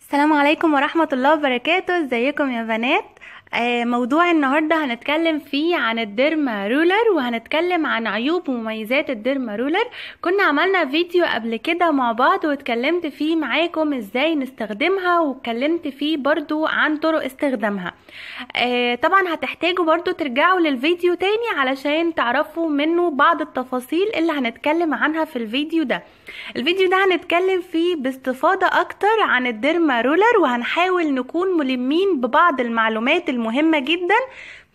السلام عليكم ورحمة الله وبركاته. ازيكم يا بنات؟ موضوع النهاردة هنتكلم فيه عن الديرما رولر، وهنتكلم عن عيوب ومميزات الديرما رولر. كنا عملنا فيديو قبل كده مع بعض واتكلمت فيه معاكم ازاي نستخدمها، واتكلمت فيه برضو عن طرق استخدامها. طبعا هتحتاجوا برضو ترجعوا للفيديو تاني علشان تعرفوا منه بعض التفاصيل اللي هنتكلم عنها في الفيديو ده. الفيديو ده هنتكلم فيه باستفاضة اكتر عن الديرما رولر، وهنحاول نكون ملمين ببعض المعلومات المهمة جدا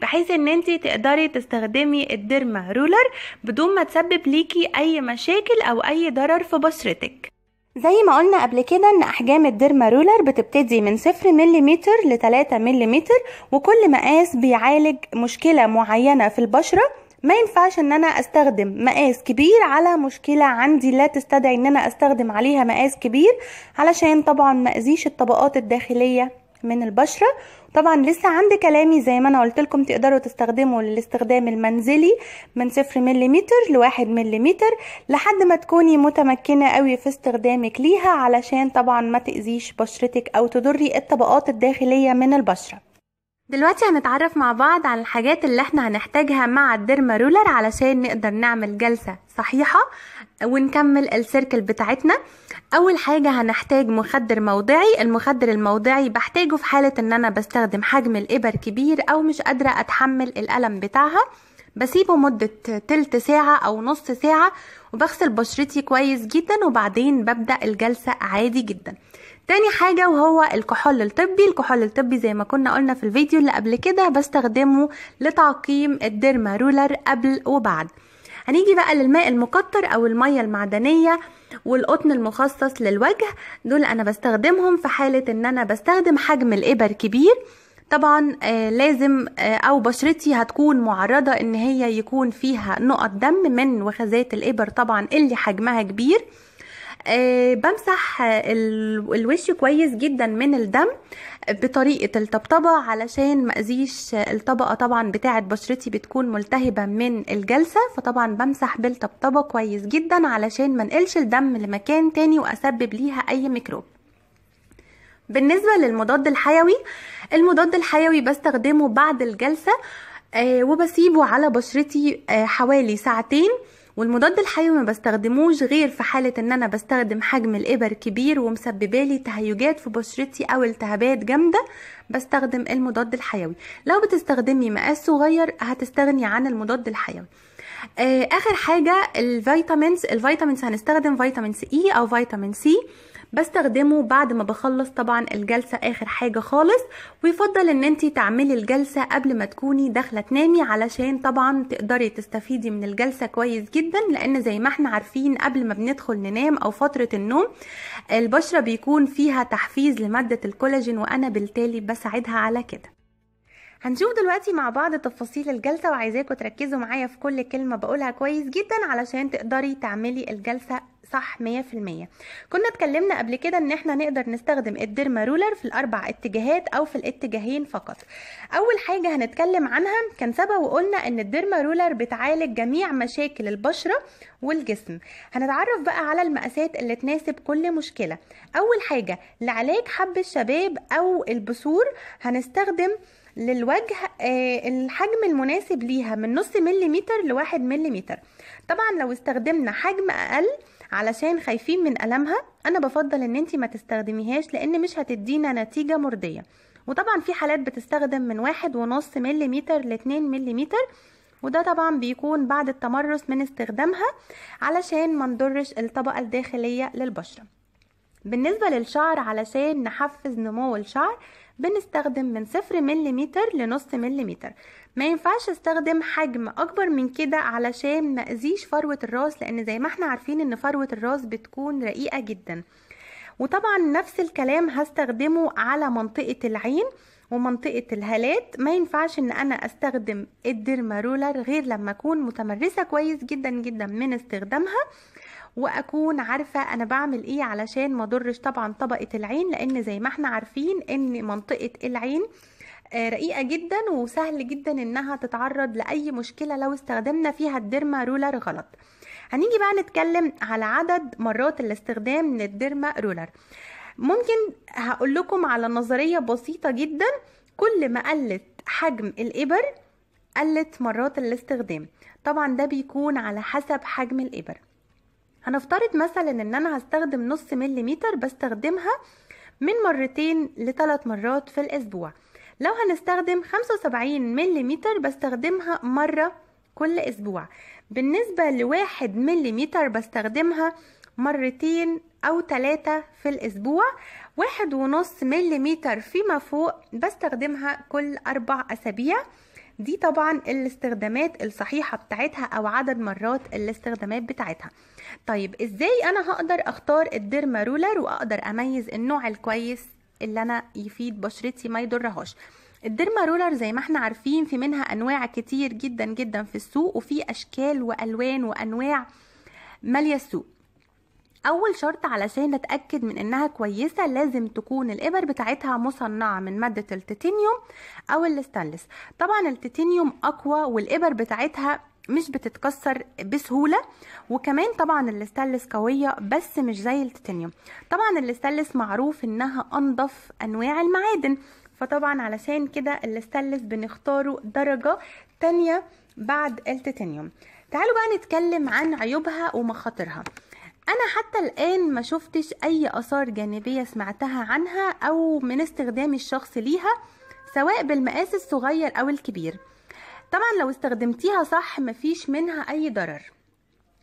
بحيث ان انتي تقدري تستخدمي الديرما رولر بدون ما تسبب ليكي اي مشاكل او اي ضرر في بشرتك. زي ما قلنا قبل كده ان احجام الديرما رولر بتبتدي من 0 ملم ل 3 ملم، وكل مقاس بيعالج مشكلة معينة في البشرة. ما ينفعش ان انا استخدم مقاس كبير على مشكلة عندي لا تستدعي ان انا استخدم عليها مقاس كبير، علشان طبعا ما اذيش الطبقات الداخلية من البشرة. طبعا لسه عند كلامي زي ما انا قلت لكم تقدروا تستخدموا للاستخدام المنزلي من 0 ملم ل 1 ملم لحد ما تكوني متمكنة قوي في استخدامك ليها، علشان طبعا ما تأذيش بشرتك او تضري الطبقات الداخلية من البشرة. دلوقتي هنتعرف مع بعض على الحاجات اللي احنا هنحتاجها مع الديرما رولر علشان نقدر نعمل جلسة صحيحة ونكمل السيركل بتاعتنا. اول حاجة هنحتاج مخدر موضعي. المخدر الموضعي بحتاجه في حالة ان انا بستخدم حجم الابر كبير او مش قادرة اتحمل الألم بتاعها. بسيبه مدة تلت ساعة او نص ساعة وبغسل بشرتي كويس جدا، وبعدين ببدأ الجلسة عادي جدا. تاني حاجة وهو الكحول الطبي. الكحول الطبي زي ما كنا قلنا في الفيديو اللي قبل كده بستخدمه لتعقيم الديرما رولر قبل وبعد. هنيجي بقى للماء المقطر او المية المعدنية والقطن المخصص للوجه. دول انا بستخدمهم في حالة ان انا بستخدم حجم الابر كبير. طبعا لازم او بشرتي هتكون معرضة ان هي يكون فيها نقط دم من وخزات الابر طبعا اللي حجمها كبير. بمسح الوش كويس جدا من الدم بطريقة الطبطبة علشان ما اذيش الطبقة طبعا بتاعة بشرتي بتكون ملتهبة من الجلسة، فطبعا بمسح بالطبطبة كويس جدا علشان ما نقلش الدم لمكان تاني واسبب ليها اي ميكروب. بالنسبة للمضاد الحيوي، المضاد الحيوي بستخدمه بعد الجلسة وبسيبه على بشرتي حوالي ساعتين. والمضاد الحيوي ما بستخدموش غير في حالة ان انا بستخدم حجم الابر كبير ومسببالي تهيجات في بشرتي او التهابات جامدة، بستخدم المضاد الحيوي. لو بتستخدمي مقاس صغير هتستغني عن المضاد الحيوي. اخر حاجة الفيتامينز هنستخدم فيتامين سي او فيتامين سي. بستخدمه بعد ما بخلص طبعا الجلسة اخر حاجة خالص، ويفضل ان انتي تعملي الجلسة قبل ما تكوني داخلة تنامي علشان طبعا تقدري تستفيدي من الجلسة كويس جدا، لان زي ما احنا عارفين قبل ما بندخل ننام او فترة النوم البشرة بيكون فيها تحفيز لمادة الكولاجين، وانا بالتالي بساعدها على كده. هنشوف دلوقتي مع بعض تفاصيل الجلسة، وعايزاكم تركزوا معايا في كل كلمة بقولها كويس جدا علشان تقدري تعملي الجلسة صح 100%. كنا اتكلمنا قبل كده ان احنا نقدر نستخدم الديرما رولر في الاربع اتجاهات او في الاتجاهين فقط. اول حاجة هنتكلم عنها كان سبق وقلنا ان الديرما رولر بتعالج جميع مشاكل البشرة والجسم. هنتعرف بقى على المقاسات اللي تناسب كل مشكلة. اول حاجة لعلاج حب الشباب او البثور هنستخدم للوجه الحجم المناسب ليها من نص مليمتر ل1 مليمتر. طبعا لو استخدمنا حجم اقل علشان خايفين من ألمها، انا بفضل ان انتي ما تستخدميهاش لان مش هتدينا نتيجة مرضية. وطبعا في حالات بتستخدم من 1.5 مليمتر ل2 مليمتر، وده طبعا بيكون بعد التمرس من استخدامها علشان ما نضرش الطبقة الداخلية للبشرة. بالنسبة للشعر علشان نحفز نمو الشعر بنستخدم من 0 مليمتر لنص مليمتر. ما ينفعش استخدم حجم اكبر من كده علشان ما اذيش فروة الراس، لان زي ما احنا عارفين ان فروة الراس بتكون رقيقة جدا. وطبعا نفس الكلام هستخدمه على منطقة العين ومنطقة الهالات. ما ينفعش ان انا استخدم الديرما رولر غير لما اكون متمرسة كويس جدا جدا من استخدامها، واكون عارفة انا بعمل ايه علشان ما ضرش طبعا طبقة العين، لان زي ما احنا عارفين ان منطقة العين رقيقة جدا وسهل جدا انها تتعرض لاي مشكلة لو استخدمنا فيها الديرما رولر غلط. هنيجي بقى نتكلم على عدد مرات الاستخدام للديرما رولر. ممكن هقول لكم على نظرية بسيطة جدا، كل ما قلت حجم الإبر قلت مرات الاستخدام. طبعا ده بيكون على حسب حجم الإبر. هنفترض مثلا ان انا هستخدم نص مليمتر، بستخدمها من 2 ل3 مرات في الاسبوع. لو هنستخدم 75 مليمتر بستخدمها مرة كل اسبوع. بالنسبة ل1 مليمتر بستخدمها 2 أو 3 في الاسبوع. 1.5 مليمتر فيما فوق بستخدمها كل 4 اسابيع. دي طبعا الاستخدامات الصحيحة بتاعتها او عدد مرات الاستخدامات بتاعتها. طيب ازاي انا هقدر اختار الديرما رولر واقدر اميز النوع الكويس اللي انا يفيد بشرتي ما يضرهاش؟ الديرما رولر زي ما احنا عارفين في منها انواع كتير جدا جدا في السوق، وفي اشكال والوان وانواع مالية السوق. اول شرط علشان نتأكد من انها كويسة لازم تكون الابر بتاعتها مصنعة من مادة التيتانيوم او الستانلس. طبعا التيتانيوم اقوى والابر بتاعتها مش بتتكسر بسهولة، وكمان طبعا الستانلس قوية بس مش زي التيتانيوم. طبعا الستانلس معروف انها انضف انواع المعادن، فطبعا علشان كده الستانلس بنختاره درجة تانية بعد التيتانيوم. تعالوا بقى نتكلم عن عيوبها ومخاطرها. انا حتى الان ما شفتش اي اثار جانبية سمعتها عنها او من استخدامي الشخصي ليها، سواء بالمقاس الصغير او الكبير. طبعا لو استخدمتيها صح مفيش منها اي ضرر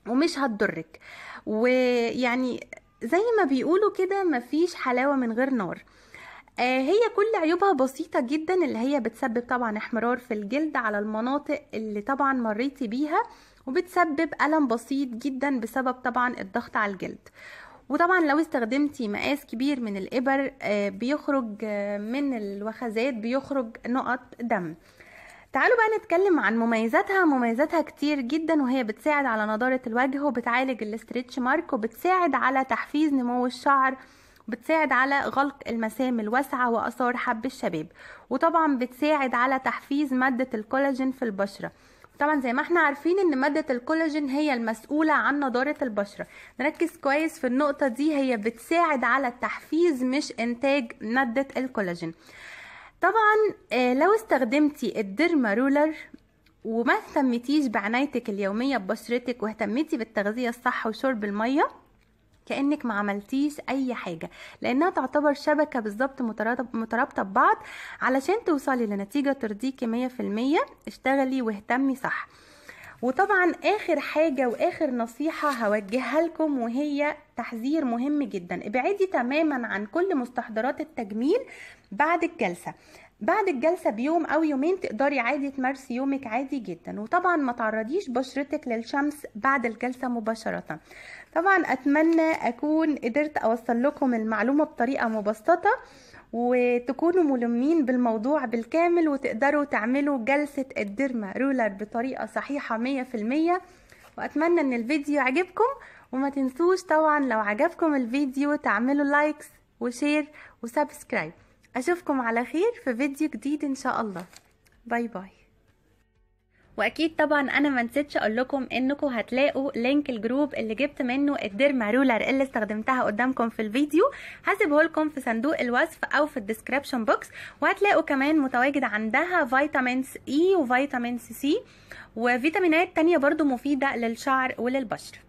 ومش هتضرك، ويعني زي ما بيقولوا كده مفيش حلاوة من غير نار. هي كل عيوبها بسيطة جدا، اللي هي بتسبب طبعا احمرار في الجلد على المناطق اللي طبعا مريتي بيها، وبتسبب ألم بسيط جدا بسبب طبعا الضغط على الجلد. وطبعا لو استخدمتي مقاس كبير من الإبر بيخرج من الوخزات بيخرج نقط دم. تعالوا بقى نتكلم عن مميزاتها. مميزاتها كتير جدا، وهي بتساعد على نضارة الوجه، وبتعالج الاستريتش مارك، وبتساعد على تحفيز نمو الشعر، بتساعد على غلق المسام الواسعة وآثار حب الشباب، وطبعا بتساعد على تحفيز مادة الكولاجين في البشرة. طبعا زي ما احنا عارفين ان مادة الكولاجين هي المسؤولة عن نضارة البشرة. نركز كويس في النقطة دي، هي بتساعد على التحفيز مش انتاج مادة الكولاجين. طبعا لو استخدمتي الديرما رولر وما اهتمتيش بعنايتك اليومية ببشرتك واهتمتي بالتغذية الصح وشرب المية، كأنك ما عملتيش اي حاجة، لانها تعتبر شبكة بالظبط مترابطة ببعض. علشان توصلي لنتيجة ترضيكي 100% اشتغلي واهتمي صح. وطبعا اخر حاجة واخر نصيحة هوجهها لكم، وهي تحذير مهم جدا: ابعدي تماما عن كل مستحضرات التجميل بعد الجلسة. بعد الجلسة بيوم او يومين تقدري عادي تمارسي يومك عادي جدا، وطبعا ما تعرضيش بشرتك للشمس بعد الجلسة مباشرة. طبعا اتمنى اكون قدرت اوصل لكم المعلومة بطريقة مبسطة، وتكونوا ملمين بالموضوع بالكامل، وتقدروا تعملوا جلسة الديرما رولر بطريقة صحيحة 100%. واتمنى ان الفيديو عجبكم، وما تنسوش طبعا لو عجبكم الفيديو تعملوا لايكس وشير وسبسكرايب. اشوفكم على خير في فيديو جديد ان شاء الله. باي باي. واكيد طبعا انا ما نسيتش اقول لكم انكم هتلاقوا لينك الجروب اللي جبت منه الديرما رولر اللي استخدمتها قدامكم في الفيديو، هسيبه لكم في صندوق الوصف او في الديسكريبشن بوكس. وهتلاقوا كمان متواجد عندها فيتامينز اي وفيتامين سي وفيتامينات تانية برضو مفيدة للشعر وللبشرة.